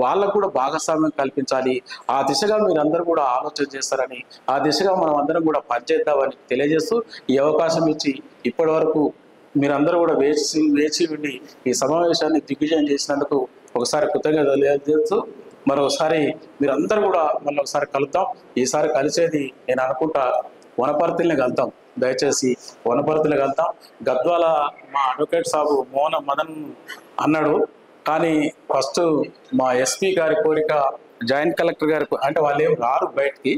వాళ్ళకు కూడా భాగస్వామ్యం కల్పించాలి. ఆ దిశగా మీరందరూ కూడా ఆలోచన చేస్తారని, ఆ దిశగా మనం అందరం కూడా పనిచేద్దామని తెలియజేస్తూ ఈ అవకాశం ఇచ్చి ఇప్పటి వరకు మీరందరూ కూడా వేచి ఉండి ఈ సమావేశాన్ని దిగ్విజయం చేసినందుకు ఒకసారి కృతజ్ఞతలు తెలియజేస్తూ మరొకసారి మీరందరూ కూడా మళ్ళీ ఒకసారి కలుద్దాం. ఈసారి కలిసేది నేను అనుకుంటా వనపర్తిని కలుద్దాం, దయచేసి వనపర్తిని కలుద్దాం. గద్వాల మా అడ్వకేట్ సాబు మదన్ అన్నాడు, కానీ ఫస్ట్ మా ఎస్పీ గారి కోరిక, జాయింట్ కలెక్టర్ గారి అంటే వాళ్ళు ఏం రారు బయటికి,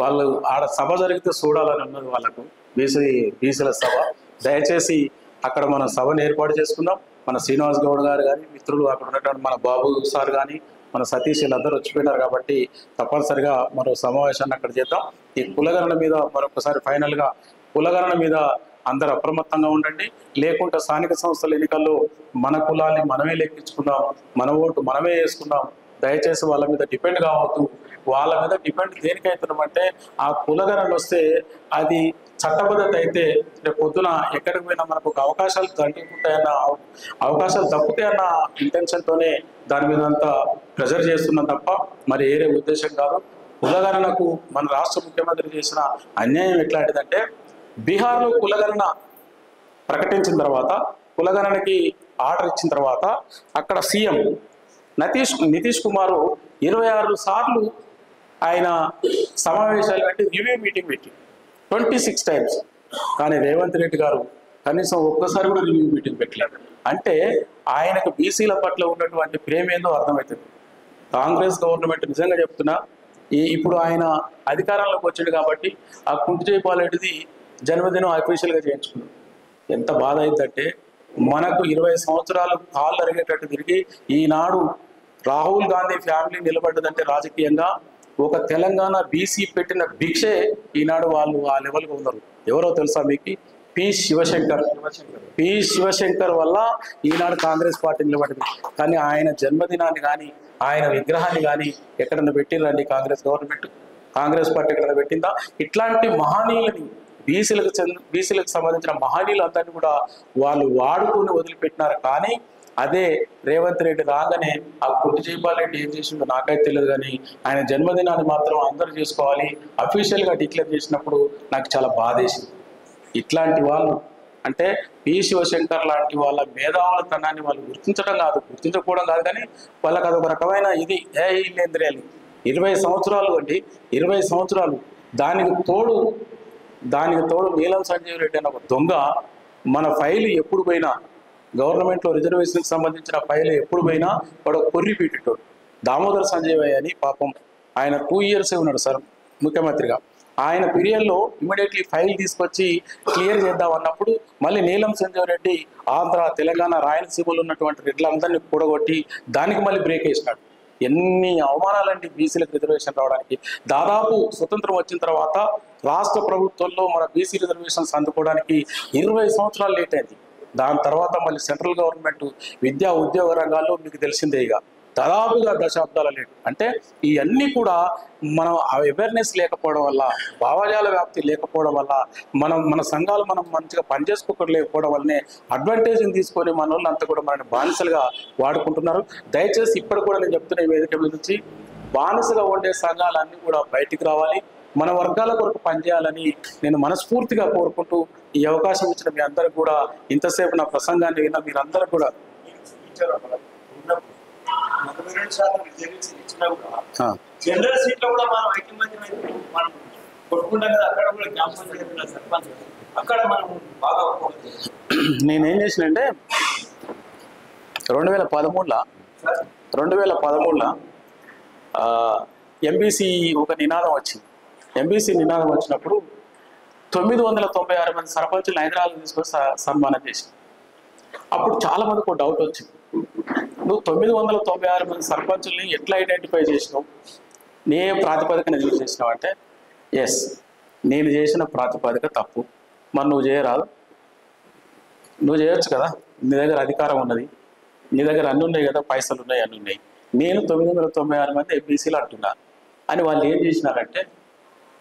వాళ్ళు ఆడ సభ జరిగితే చూడాలని ఉన్నది వాళ్ళకు, బీసీల సభ. దయచేసి అక్కడ మనం సభను ఏర్పాటు చేసుకుందాం. మన శ్రీనివాస్ గౌడ్ గారు కానీ మిత్రులు, అక్కడ ఉన్నటువంటి మన బాబు సార్ కానీ మన సతీష్ వీళ్ళందరూ వచ్చిపోయినారు కాబట్టి తప్పనిసరిగా మరో సమావేశాన్ని అక్కడ చేద్దాం. ఈ కులగణన మీద మరొకసారి ఫైనల్గా కులగణన మీద అందరూ అప్రమత్తంగా ఉండండి. లేకుంటే స్థానిక సంస్థల ఎన్నికల్లో మన కులాన్ని మనమే లెక్కించుకుందాం, మన ఓటు మనమే వేసుకుందాం. దయచేసి వాళ్ళ మీద డిపెండ్ కావద్దు. వాళ్ళ మీద డిపెండ్ దేనికైతున్నామంటే ఆ కులగణన వస్తే అది చట్టబద్ధత అయితే రేపు పొద్దున ఎక్కడికి పోయినా మనకు ఒక అవకాశాలు తగ్గుకుంటాయన్న అవకాశాలు తప్పుతాయన్న ఇంటెన్షన్తోనే దాని మీద అంతా ప్రెజర్ చేస్తున్నాం తప్ప మరి ఏరే ఉద్దేశం కాదు. కులగణనకు మన రాష్ట్ర ముఖ్యమంత్రి చేసిన అన్యాయం ఎట్లాంటిదంటే, బీహార్లో కులగణన ప్రకటించిన తర్వాత, కులగణనకి ఆర్డర్ ఇచ్చిన తర్వాత అక్కడ సీఎం నితీష్ కుమార్ 26 సార్లు ఆయన సమావేశాలు పెట్టి రివ్యూ మీటింగ్ పెట్టి 26 టైమ్స్. కానీ రేవంత్ రెడ్డి గారు కనీసం ఒక్కసారి కూడా రివ్యూ మీటింగ్ పెట్టలేదు. అంటే ఆయనకు బీసీల పట్ల ఉన్నటువంటి ప్రేమ ఏందో అర్థమవుతుంది. కాంగ్రెస్ గవర్నమెంట్ నిజంగా చెప్తున్నా, ఇప్పుడు ఆయన అధికారంలోకి వచ్చాడు కాబట్టి ఆ కుంటిజైపాలెడ్డిది జన్మదినం అఫీషియల్గా చేయించుకున్నాడు. ఎంత బాధ అయిందంటే, మనకు 20 సంవత్సరాలు కాళ్ళు అరిగేటట్టు తిరిగి ఈనాడు రాహుల్ గాంధీ ఫ్యామిలీ నిలబడ్డదంటే రాజకీయంగా ఒక తెలంగాణ బీసీ పెట్టిన భిక్షే ఈనాడు వాళ్ళు ఆ లెవెల్గా ఉన్నారు. ఎవరో తెలుసా మీకు? పి శివశంకర్ వల్ల ఈనాడు కాంగ్రెస్ పార్టీ నిలబడింది. కానీ ఆయన జన్మదినాన్ని కానీ ఆయన విగ్రహాన్ని కానీ ఎక్కడన్నా పెట్టిరండి కాంగ్రెస్ గవర్నమెంట్? కాంగ్రెస్ పార్టీ ఎక్కడన్నా పెట్టిందా? ఇట్లాంటి మహనీయులని బీసీలకు సంబంధించిన మహనీయులందరినీ కూడా వాళ్ళు వాడుకుని వదిలిపెట్టినారు. కానీ అదే రేవంత్ రెడ్డి రాగానే ఆ కుంటిజైపాలెడ్డి ఏం చేసిందో నాకైతే తెలియదు, కానీ ఆయన జన్మదినాన్ని మాత్రం అందరూ చేసుకోవాలి అఫీషియల్గా డిక్లేర్ చేసినప్పుడు నాకు చాలా బాధేసింది. ఇట్లాంటి వాళ్ళు అంటే పి శివశంకర్ లాంటి వాళ్ళ మేధావులతనాన్ని వాళ్ళు గుర్తించకపోవడం కాదు, కానీ వాళ్ళకి అదొక రకమైన ఇది లేంద్రేయాలి. 20 సంవత్సరాలు అండి, 20 సంవత్సరాలు. దానికి తోడు నీలం సంజీవ్ రెడ్డి అనే ఒక దొంగ మన ఫైలు ఎప్పుడు పోయినా, గవర్నమెంట్లో రిజర్వేషన్కి సంబంధించిన ఫైలు ఎప్పుడు పోయినా వాడు కొర్రి పెట్టేటోడు. దామోదర్ సంజయ్ అని పాపం ఆయన 2 ఇయర్సే ఉన్నాడు సార్ ముఖ్యమంత్రిగా. ఆయన పీరియడ్లో ఇమీడియట్లీ ఫైల్ తీసుకొచ్చి క్లియర్ చేద్దాం అన్నప్పుడు మళ్ళీ నీలం సంజయ్ రెడ్డి ఆంధ్ర, తెలంగాణ, రాయలసీమలో ఉన్నటువంటి రెడ్లందరినీ కూడగొట్టి దానికి మళ్ళీ బ్రేక్ వేసినాడు. ఎన్ని అవమానాలండి బీసీలకు రిజర్వేషన్ రావడానికి. దాదాపు స్వతంత్రం వచ్చిన తర్వాత రాష్ట్ర ప్రభుత్వంలో మన బీసీ రిజర్వేషన్స్ అందుకోవడానికి 20 సంవత్సరాలు లేట్ అయింది. దాని తర్వాత మళ్ళీ సెంట్రల్ గవర్నమెంట్ విద్యా ఉద్యోగ రంగాల్లో మీకు తెలిసిందే ఇక దాదాపుగా దశాబ్దాల లేట్. అంటే ఇవన్నీ కూడా మనం అవేర్నెస్ లేకపోవడం వల్ల, భావజాల వ్యాప్తి లేకపోవడం వల్ల, మన సంఘాలు మనం మంచిగా పనిచేసుకోలేకపోవడం వల్లనే అడ్వాంటేజ్ని తీసుకొని మన వాళ్ళు అంతా కూడా మనని బానిసలుగా వాడుకుంటున్నారు. దయచేసి ఇప్పుడు కూడా నేను చెప్తున్న ఈ వేదిక మీద నుంచి బానిసగా ఉండే సంఘాలన్నీ కూడా బయటికి రావాలి, మన వర్గాల కొరకు పనిచేయాలని నేను మనస్ఫూర్తిగా కోరుకుంటూ ఈ అవకాశం ఇచ్చిన మీ అందరికి కూడా, ఇంతసేపు నా ప్రసంగాన్ని విన్న మీరందరూ కూడా జనరల్ సీట్ లో కూడా మనం మనం కొట్టుకుంటాం కదా, అక్కడ కూడా గ్రామ పంచాయతీ సర్పంచ్ అక్కడ మనం బాగా. నేనేం చేసినంటే 2013లో ఎంబీసీ ఒక నినాదం వచ్చింది. ఎంబీసీ నినాదం వచ్చినప్పుడు 996 మంది సర్పంచులు హైదరాబాద్ తీసుకొని సన్మానం చేసి, అప్పుడు చాలా మందికి ఒక డౌట్ వచ్చింది, నువ్వు 996 మంది సర్పంచుల్ని ఎట్లా ఐడెంటిఫై చేసినావు, నే ప్రాతిపదికన చేసినావు అంటే, ఎస్ నేను చేసిన ప్రాతిపదిక తప్పు, మరి నువ్వు చేయరాదు, నువ్వు చేయొచ్చు కదా, నీ దగ్గర అధికారం ఉన్నది, నీ దగ్గర అన్నీ ఉన్నాయి కదా, పైసలు ఉన్నాయి, అన్నీ ఉన్నాయి, నేను 996 మంది ఎంబీసీలు అంటున్నాను అని వాళ్ళు ఏం చేసినారంటే,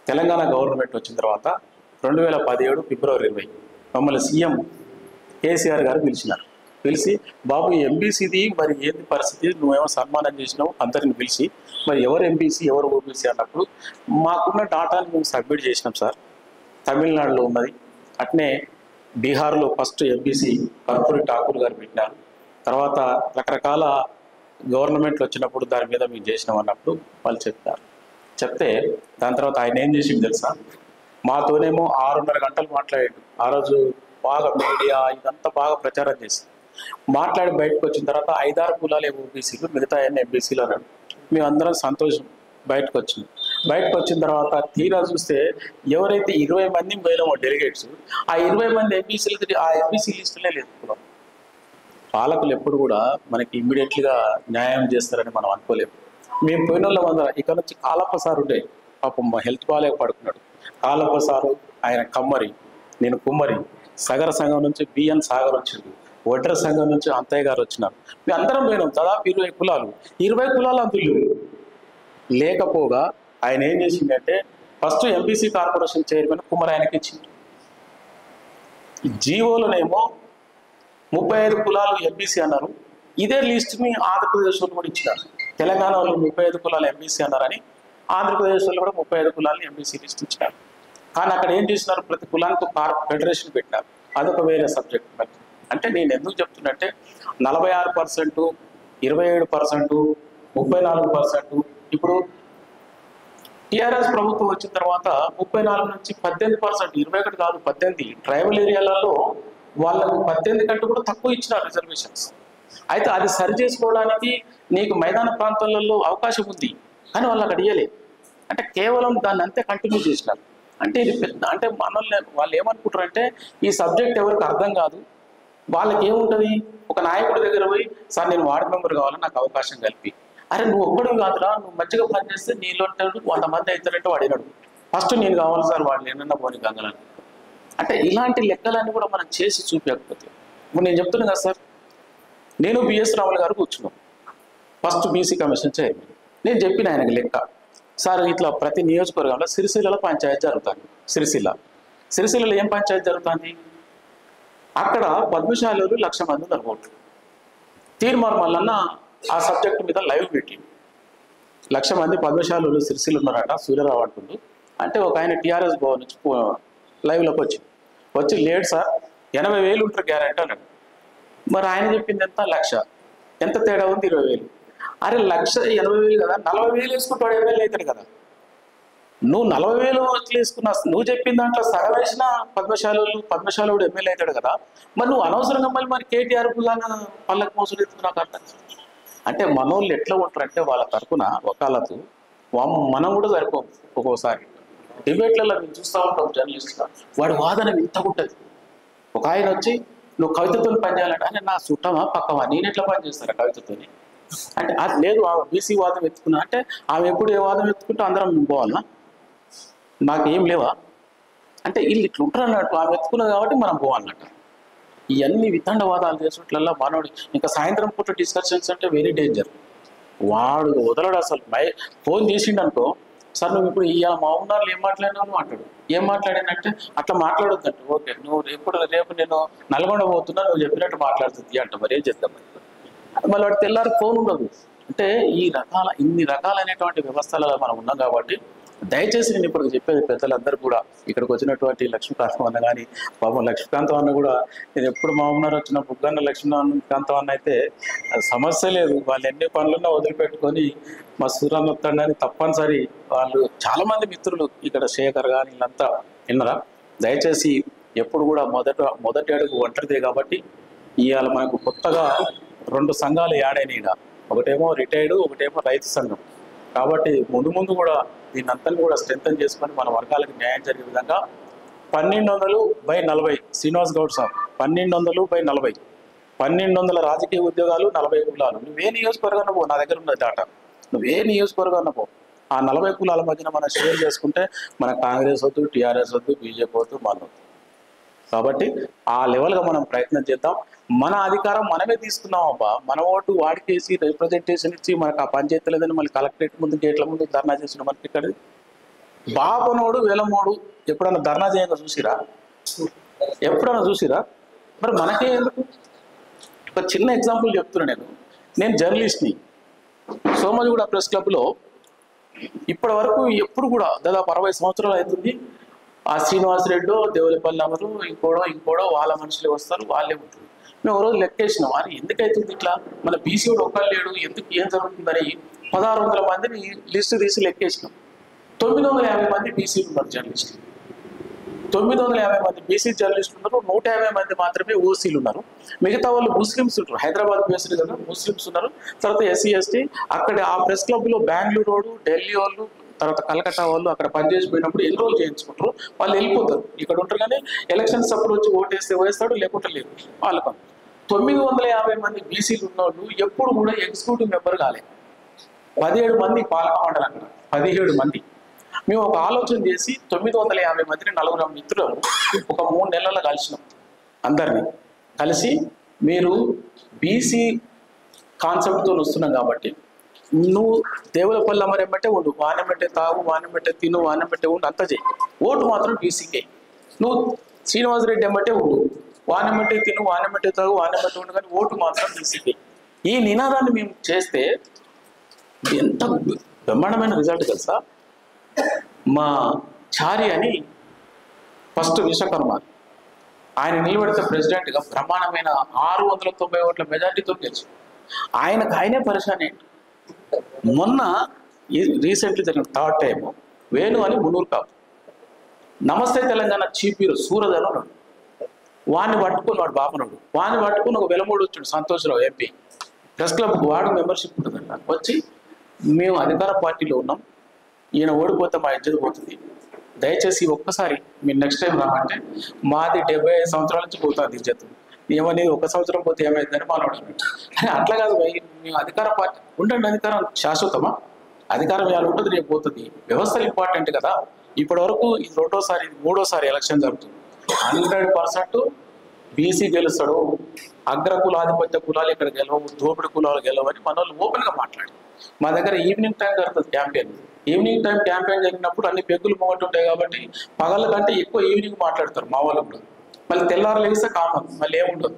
తెలంగాణ గవర్నమెంట్ వచ్చిన తర్వాత 2017 ఫిబ్రవరి 20 మమ్మల్ని సీఎం కేసీఆర్ గారు పిలిచినారు. పిలిచి బాబు ఎంబీసీది మరి ఏంది పరిస్థితి, నువ్వేమో సన్మానం చేసినావు అందరిని పిలిచి, మరి ఎవరు ఎంబీసీ ఎవరు ఓబీసీ అన్నప్పుడు మాకున్న డాటాని మేము సబ్మిట్ చేసినాం సార్. తమిళనాడులో ఉన్నది, అట్నే బీహార్లో ఫస్ట్ ఎంబీసీ కర్పూరి ఠాకూర్ గారు పెట్టినారు. తర్వాత రకరకాల గవర్నమెంట్లు వచ్చినప్పుడు దాని మీద మేము చేసినాం అన్నప్పుడు వాళ్ళు చెప్పారు. చెప్తే దాని తర్వాత ఆయన ఏం చేసింది తెలుసా, మాతోనేమో 6:30 గంటలు మాట్లాడాడు. ఆ రోజు బాగా మీడియా ఇదంతా బాగా ప్రచారం చేసి మాట్లాడి బయటకు వచ్చిన తర్వాత 5-6 కులాలే ఓబీసీలు, మిగతా అన్ని ఎంబీసీలు అన్నాడు. మేమందరం సంతోషం. బయటకు వచ్చిన తర్వాత తీరా చూస్తే ఎవరైతే 20 మంది పోయినామో డెలిగేట్స్, ఆ 20 మంది ఎంబీసీలకి ఆ ఎంబీసీ లిస్టులే లేదు కులం. పాలకులు ఎప్పుడు కూడా మనకి ఇమ్మీడియట్లీగా న్యాయం చేస్తారని మనం అనుకోలేము. మేము పోయిన వాళ్ళం అందరం ఇక్కడ నుంచి కాలప్ప సార్ ఉండే, పాపం మా హెల్త్ బాగాలేక పడుకున్నాడు. కాలప్ప సారు, ఆయన కమ్మరి, నేను కుమ్మరి, సగర సంఘం నుంచి బిఎన్ సాగర్ వచ్చిండు, ఒడ్ర సంఘం నుంచి అంతయ్య గారు వచ్చినారు. మేము అందరం పోయినాం. దాదాపు 20 కులాలు, 20 కులాలు అందులో లేకపోగా ఆయన ఏం చేసిందంటే ఫస్ట్ ఎంపీసీ కార్పొరేషన్ చైర్మన్ కుమ్మరి ఆయనకి ఇచ్చింది. జీవోలోనేమో 35 కులాలు ఎంబీసీ అన్నారు. ఇదే లిస్ట్ని ఆంధ్రప్రదేశ్లో కూడా ఇచ్చినారు. తెలంగాణ వాళ్ళు 35 కులాలు ఎంబీసీ అన్నారని ఆంధ్రప్రదేశ్లో కూడా 35 కులాలు ఎంబీసీ లిస్ట్ ఇచ్చినారు. కానీ అక్కడ ఏం చేసినారు, ప్రతి కులానికి ఫెడరేషన్ పెట్టినారు. అదొక వేరే సబ్జెక్ట్. అంటే నేను ఎందుకు చెప్తున్నట్టే 46%, 27%, 34%. ఇప్పుడు టీఆర్ఎస్ ప్రభుత్వం వచ్చిన తర్వాత 34 నుంచి 18%, 21 కాదు 18. ట్రైబల్ ఏరియాలలో వాళ్ళకు 18 కంటే కూడా తక్కువ ఇచ్చినారు రిజర్వేషన్స్. అయితే అది సరి చేసుకోవడానికి నీకు మైదాన ప్రాంతాలలో అవకాశం ఉంది, కానీ వాళ్ళు అక్కడ ఇయ్యలేదు. అంటే కేవలం దాన్ని అంతే కంటిన్యూ చేసినారు. అంటే ఇది పెద్ద, అంటే మనల్ని వాళ్ళు ఏమనుకుంటారంటే ఈ సబ్జెక్ట్ ఎవరికి అర్థం కాదు. వాళ్ళకి ఏముంటుంది, ఒక నాయకుడి దగ్గర పోయి సార్ నేను వార్డు మెంబర్ కావాలని నాకు అవకాశం కలిపి, అరే నువ్వు ఒక్కడు కాదురా, నువ్వు మంచిగా పనిచేస్తే నీలో 100 మంది అవుతారంటే వాడినాడు, ఫస్ట్ నేను కావాలి సార్ వాళ్ళు ఏమన్నా పోనీ గంగలని. అంటే ఇలాంటి లెక్కలన్నీ కూడా మనం చేసి చూపించకపోతే, ఇప్పుడు నేను చెప్తున్నాను కదా సార్, నేను బిఎస్ రావుల గారు కూర్చున్నాం ఫస్ట్ బీసీ కమిషన్ చైర్మన్. నేను చెప్పిన ఆయనకి లెక్క, సార్ ఇట్లా ప్రతి నియోజకవర్గంలో సిరిసిల్లలో పంచాయతీ జరుగుతుంది. సిరిసిల్లలో ఏం పంచాయతీ జరుగుతుంది, అక్కడ పద్మశాలులు 1,00,000 మంది ఉన్నారు ఓట్లు. తీర్మార్ మల్లన్న ఆ సబ్జెక్టు మీద లైవ్ పెట్టింది. 1,00,000 మంది పద్మశాలులు సిరిసిల్లు ఉన్నారట, సూర్యరావు అంటుండు. అంటే ఒక ఆయన టీఆర్ఎస్ భవన్ నుంచి లైవ్లోకి వచ్చి లేడు సార్ 80,000 ఉంటారు గ్యారెంటీ అన్నాడు. మరి ఆయన చెప్పింది ఎంత, 1,00,000. ఎంత తేడా ఉంది, 20,000. అరే 1,80,000 కదా, 40,000 వేసుకుంటాడు ఎమ్మెల్యే అవుతాడు కదా. నువ్వు 40,000 వేసుకున్నా, నువ్వు చెప్పిన దాంట్లో సగం వేసిన పద్మశాలుడు ఎమ్మెల్యే అవుతాడు కదా. మరి నువ్వు అనవసరంగా మరి కేటీఆర్ కానీ పళ్ళకి మోసులు ఎత్తుకున్నావు కదా. అంటే మనోళ్ళు ఎట్లా ఉంటారంటే వాళ్ళ తరఫున వకాలతు మనం కూడా సరిపోం. ఒక్కోసారి డిబేట్లలో మేము చూస్తూ ఉంటాం జర్నలిస్ట్గా, వాడి వాదన ఇంతగా ఉంటుంది. ఒక ఆయన వచ్చి నువ్వు కవితతో పనిచేయాలంటే, అంటే నా చుట్టమా పక్కవా, నేను ఎట్లా పని చేస్తారా కవితతోని అంటే, అది లేదు బీసీ వాదం ఎత్తుకున్నా అంటే ఆమె ఎప్పుడు ఏ వాదం ఎత్తుకుంటే అందరం పోవాలన్నా, నాకేం లేవా అంటే వీళ్ళు ఇట్లా ఉంటారు అన్నట్టు. ఆమె ఎత్తుకున్నది కాబట్టి మనం పోవాలన్నట్టు. ఇవన్నీ వితండవాదాలు చేసేట్లల్లో మనోడు ఇంకా సాయంత్రం పూట డిస్కషన్స్ అంటే వెరీ డేంజర్. వాడు వదలడు అసలు. ఫోన్ చేసిండు అనుకో, సార్ నువ్వు ఇప్పుడు మా ఉన్నాళ్ళు ఏం మాట్లాడినావు అంటాడు. ఏం మాట్లాడినంటే అట్లా మాట్లాడొద్దంట. ఓకే నువ్వు రేపు నేను నల్గొండ పోతున్నా, నువ్వు చెప్పినట్టు మాట్లాడుతుంది అంట. మరి ఏం చేద్దాం, మళ్ళీ వాడు తెల్లారి ఫోన్ ఉండదు. అంటే ఇన్ని రకాలైనటువంటి వ్యవస్థలలో మనం ఉన్నాం కాబట్టి దయచేసి నేను ఇప్పుడు చెప్పేది పెద్దలందరూ కూడా, ఇక్కడికి వచ్చినటువంటి లక్ష్మీకాంతం అన్న కానీ, పాపం లక్ష్మీకాంతం అన్న కూడా, నేను ఎప్పుడు మా ఉన్నారు వచ్చిన బుగ్గన్న లక్ష్మీకాంతం అన్న అయితే సమస్య లేదు, వాళ్ళు ఎన్ని పనులున్నా వదిలిపెట్టుకొని మా సూరాన్న తండ్రి తప్పనిసరి. వాళ్ళు చాలామంది మిత్రులు ఇక్కడ శేఖర్ కానీ వీళ్ళంతా విన్నరా. దయచేసి ఎప్పుడు కూడా మొదటి అడుగు ఒంటరిదే కాబట్టి ఇవాళ మనకు కొత్తగా 2 సంఘాలు యాడైన, ఒకటేమో రిటైర్డ్, ఒకటేమో రైతు సంఘం. కాబట్టి ముందు కూడా దీన్ని అంతా కూడా స్ట్రెంథన్ చేసుకొని మన వర్గాలకు న్యాయం జరిగే విధంగా 1200/40 శ్రీనివాస్ గౌడ్ సార్ 1200/40 1200 రాజకీయ ఉద్యోగాలు, 40 కులాలు. నువ్వే నియోజకవర్గాన్ని పో, నా దగ్గర ఉన్నది డాటా, నువ్వే నియోజకవర్గాన్ని పో, ఆ 40 కులాల మధ్యన మనం షేర్ చేసుకుంటే మన కాంగ్రెస్ వద్దు, టీఆర్ఎస్ వద్దు, బీజేపీ వద్దు, మన వద్దు. కాబట్టి ఆ లెవెల్గా మనం ప్రయత్నం చేద్దాం. మన అధికారం మనమే తీసుకున్నాం అబ్బా. మన ఓటు వాడికేసి రిప్రజెంటేషన్ ఇచ్చి మనకు ఆ పని చేయలేదని మళ్ళీ కలెక్టరేట్ ముందు గేట్ల ముందు ధర్నా చేసిన మనకి ఇక్కడ బాపనోడు వేలమోడు ఎప్పుడన్నా ధర్నా చేయంగా చూసిరా? ఎప్పుడన్నా చూసిరా? మరి మనకే ఎందుకు? ఒక చిన్న ఎగ్జాంపుల్ చెప్తున్నా. నేను జర్నలిస్ట్ని. సోమాజిగూడ ప్రెస్ క్లబ్లో ఇప్పటి వరకు ఎప్పుడు కూడా దాదాపు 60 సంవత్సరాలు అవుతుంది. ఆ శ్రీనివాసరెడ్డో, దేవులపల్లి అమరు, ఇంకోడో వాళ్ళ మనుషులే వస్తారు, వాళ్ళే ఉంటారు. మేము ఒక రోజు లెక్కేసినాం, అని ఎందుకైతుంది ఇట్లా, మన బీసీ కూడా ఒక్కరు లేడు, ఎందుకు ఏం జరుగుతుందని 1600 మందిని లిస్టు తీసి లెక్కేసినాం. 950 మంది బీసీలు ఉన్నారు జర్నలిస్టులు. 950 మంది బీసీ జర్నలిస్టులు ఉన్నారు. 150 మంది మాత్రమే ఓసీలు ఉన్నారు. మిగతా వాళ్ళు ముస్లిమ్స్ ఉంటారు. హైదరాబాద్ బేస్డ్ కదా, ముస్లిమ్స్ ఉన్నారు. తర్వాత ఎస్సీ ఎస్టీ. అక్కడ ఆ ప్రెస్ క్లబ్లో బెంగళూరు వాళ్ళు, ఢిల్లీ వాళ్ళు, తర్వాత కలకత్తా వాళ్ళు అక్కడ పనిచేసిపోయినప్పుడు ఎన్రోల్ చేయించుకుంటారు. వాళ్ళు వెళ్ళిపోతారు, ఇక్కడ ఉంటారు. కానీ ఎలక్షన్స్ అప్పుడు వచ్చి ఓటేస్తే వేస్తాడు, లేకుంటే లేదు వాళ్ళకు. 950 మంది బీసీలు ఉన్నోళ్ళు ఎప్పుడు కూడా ఎగ్జిక్యూటివ్ మెంబర్ కాలేదు. 17 మంది పాలక మండలి, అక్కడ 17 మంది. మేము ఒక ఆలోచన చేసి 950 మందిని 4 మిత్రులు ఒక 3 నెలల్లో కలిసినాం. అందరినీ కలిసి, మీరు బీసీ కాన్సెప్ట్తో వస్తున్నాం కాబట్టి నువ్వు దేవులపల్లి అమరెంబట్టే ఉండు, వానెంబట్టే తాగు, వానెంబట్టే తిను, వానెంబట్టే ఉండు, అంతా చేయి. ఓటు మాత్రం బీసీకే. నువ్వు శ్రీనివాసరెడ్డి ఎంబట్టే ఉండు, వానెంబట్టే తిను, వానెంబట్టే తాగు, వానెంబట్టే ఉండు, కానీ ఓటు మాత్రం బీసీకే. ఈ నినాదాన్ని మేము చేస్తే ఎంత బ్రహ్మాండమైన రిజల్ట్ తెలుసా. మా చారి అని ఫస్ట్ విశ్వకర్మ, ఆయన నిలబెడితే ప్రెసిడెంట్గా బ్రహ్మాండమైన 690 ఓట్ల మెజార్టీతో గెలిచి ఆయనే పరిశాన్ ఏంటి. మొన్న రీసెంట్లీ జరిగిన 3rd టైం వేణు అని మునూరు కాపు, నమస్తే తెలంగాణ చీఫ్ హీరో సూరజ్ అని ఉన్నాడు. వాడిని పట్టుకుని, వాడు బాపనుడు, వాడిని పట్టుకుని ఒక వెలమూడు వచ్చాడు సంతోష్రావు ఎంపీ. ప్రెస్ క్లబ్కి వాడు మెంబర్షిప్ ఉంటుందంట. వచ్చి, మేము అధికార పార్టీలో ఉన్నాం, ఈయన ఓడిపోతే మా ఇజ్జత్ పోతుంది, దయచేసి ఒక్కసారి మీరు నెక్స్ట్ టైం రామంటే, మాది 75 సంవత్సరాల నుంచి పోతుంది ఇజ్జత్, ఏమనేది 1 సంవత్సరం పోతే ఏమైందని మాట్లాడు. అట్లా కాదు భయ్, మేము అధికార పార్టీ ఉండండి. అధికారం శాశ్వతమా? అధికారం ఇవాళ ఉంటుంది, రేపు పోతుంది. వ్యవస్థలు ఇంపార్టెంట్ కదా. ఇప్పటి వరకు ఇది 2వ సారి, 3వ సారి ఎలక్షన్ జరుగుతుంది. 100% బీసీ గెలుస్తాడు. అగ్ర కులాధిపత్య కులాలు ఇక్కడ గెలవవు, దోపిడి కులాలు గెలవని మన వాళ్ళు ఓపెన్గా మాట్లాడి. మా దగ్గర ఈవినింగ్ టైం జరుగుతుంది క్యాంపెయిన్. ఈవినింగ్ టైం క్యాంపెయిన్ జరిగినప్పుడు అన్ని పెగ్గులు మొగట్టు ఉంటాయి కాబట్టి పగల కంటే ఎక్కువ ఈవినింగ్ మాట్లాడతారు మా వాళ్ళు కూడా. మళ్ళీ తెల్లారు లేస్తే కామన్, మళ్ళీ ఏముండదు.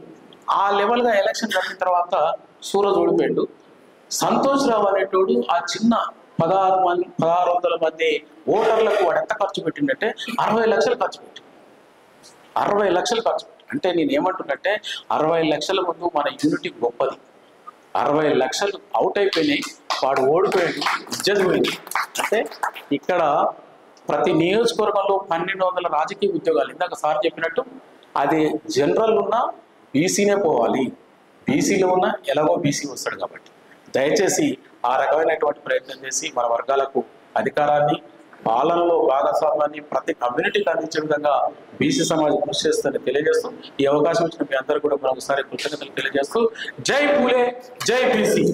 ఆ లెవెల్గా ఎలక్షన్ జరిగిన తర్వాత సూరజ్ ఓడిపోయాడు. సంతోష్ రావు అనేటోడు ఆ చిన్న 1600 మంది ఓటర్లకు వాడు ఎంత ఖర్చు పెట్టిందంటే 60 లక్షలు ఖర్చు పెట్టి, 60 లక్షలు ఖర్చు పెట్టి. అంటే నేను ఏమంటున్నట్టే 60 లక్షల ముందు మన యూనిటీ గొప్పది. 60 లక్షలు అవుట్ అయిపోయినాయి, వాడు ఓడిపోయాడు, ఇజ్జత్ పోయింది. అంటే ఇక్కడ ప్రతి నియోజకవర్గంలో 1200 రాజకీయ ఉద్యోగాలు. ఇందాక సార్ చెప్పినట్టు అది జనరల్ ఉన్నా బీసీనే పోవాలి, బీసీలో ఉన్నా ఎలాగో బీసీ వస్తాడు. కాబట్టి దయచేసి ఆ రకమైనటువంటి ప్రయత్నం చేసి మన వర్గాలకు అధికారాన్ని, పాలనలో భాగస్వామ్యాన్ని ప్రతి కమ్యూనిటీకి అందించే విధంగా బీసీ సమాజం కృషి చేస్తుందని తెలియజేస్తూ, ఈ అవకాశం ఇచ్చిన మీ అందరూ కూడా మరొకసారి కృతజ్ఞతలు తెలియజేస్తూ, జై పూలే, జై బీసీ.